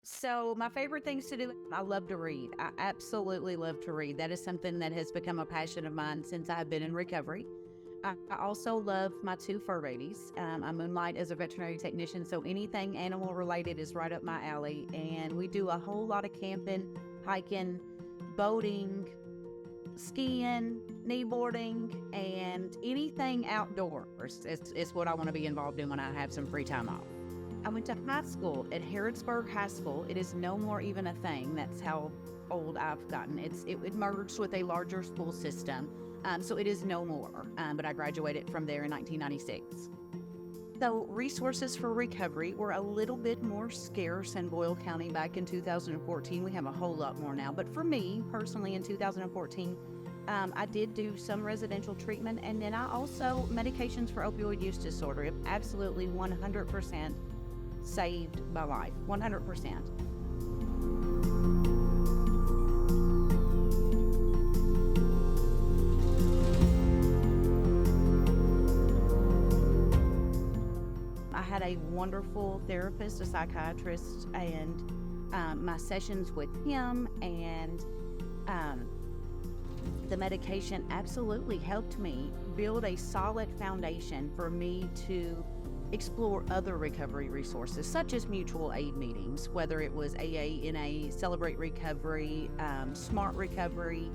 So my favorite things to do, I love to read. I absolutely love to read. That is something that has become a passion of mine since I've been in recovery. I also love my two fur babies. I moonlight as a veterinary technician, so anything animal related is right up my alley. And we do a whole lot of camping, hiking, boating, skiing, kneeboarding, and anything outdoors is what I want to be involved in when I have some free time off. I went to high school at Harrodsburg High School. It is no more even a thing. That's how old I've gotten. It merged with a larger school system, so it is no more. But I graduated from there in 1996. So resources for recovery were a little bit more scarce in Boyle County back in 2014. We have a whole lot more now. But for me, personally, in 2014, I did do some residential treatment, and then I also medications for opioid use disorder. It absolutely 100% saved my life, 100%. I had a wonderful therapist, a psychiatrist, and my sessions with him and the medication absolutely helped me build a solid foundation for me to explore other recovery resources, such as mutual aid meetings, whether it was AA, NA, Celebrate Recovery, Smart Recovery,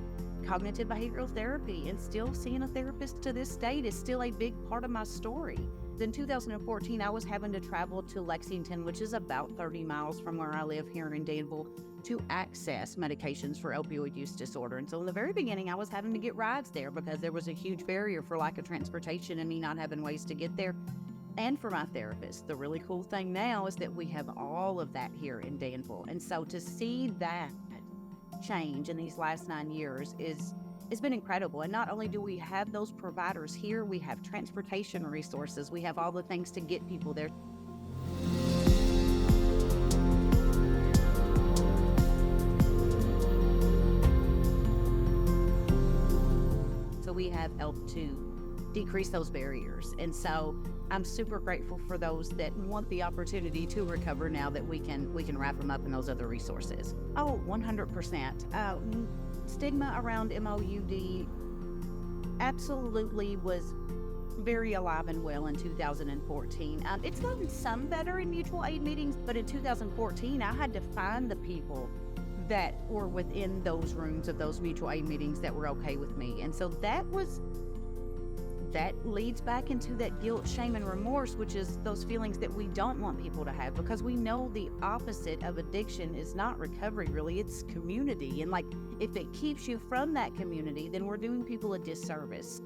cognitive behavioral therapy, and still seeing a therapist to this date is still a big part of my story. In 2014, I was having to travel to Lexington, which is about 30 miles from where I live here in Danville, to access medications for opioid use disorder. And so in the very beginning, I was having to get rides there because there was a huge barrier for lack of transportation and me not having ways to get there. And for my therapist, the really cool thing now is that we have all of that here in Danville. And so to see that change in these last 9 years it's been incredible. And not only do we have those providers here, we have transportation resources, we have all the things to get people there. So we have helped to decrease those barriers. And so I'm super grateful for those that want the opportunity to recover now that we can wrap them up in those other resources. Oh, 100%. Stigma around MOUD absolutely was very alive and well in 2014. It's gotten some better in mutual aid meetings, but in 2014, I had to find the people that were within those rooms of those mutual aid meetings that were okay with me. And so that leads back into that guilt, shame, and remorse, which is those feelings that we don't want people to have, because we know the opposite of addiction is not recovery, really, it's community. And like, if it keeps you from that community, then we're doing people a disservice.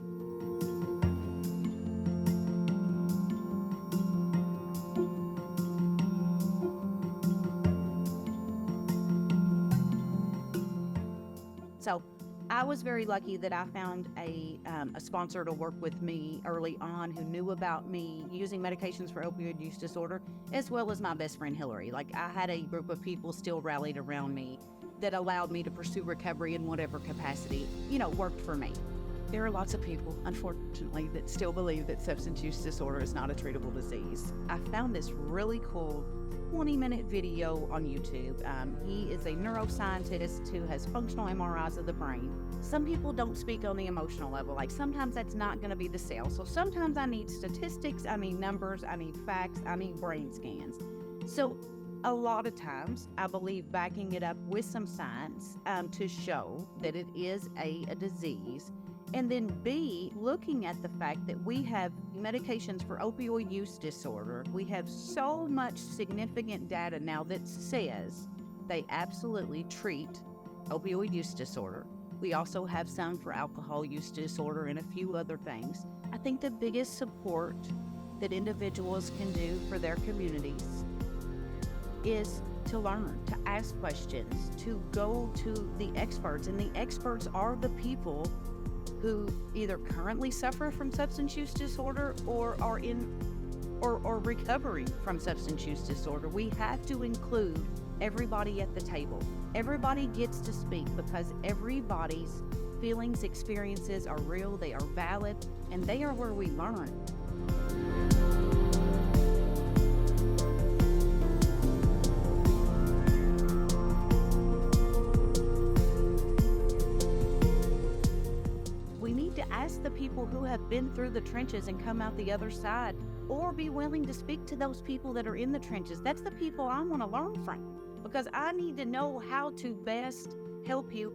So I was very lucky that I found a sponsor to work with me early on who knew about me using medications for opioid use disorder, as well as my best friend Hillary. Like, I had a group of people still rallied around me that allowed me to pursue recovery in whatever capacity, worked for me. There are lots of people, unfortunately, that still believe that substance use disorder is not a treatable disease. I found this really cool 20-minute video on YouTube. He is a neuroscientist who has functional MRIs of the brain. Some people don't speak on the emotional level. Like, sometimes that's not going to be the sale. So sometimes I need statistics, I need numbers, I need facts, I need brain scans. So a lot of times I believe backing it up with some science to show that it is a disease. And then B, looking at the fact that we have medications for opioid use disorder. We have so much significant data now that says they absolutely treat opioid use disorder. We also have some for alcohol use disorder and a few other things. I think the biggest support that individuals can do for their communities is to learn, to ask questions, to go to the experts. And the experts are the people who either currently suffer from substance use disorder or are or recovering from substance use disorder. We have to include everybody at the table. Everybody gets to speak because everybody's feelings, experiences are real, they are valid, and they are where we learn. to ask the people who have been through the trenches and come out the other side, or be willing to speak to those people that are in the trenches. That's the people I want to learn from, because I need to know how to best help you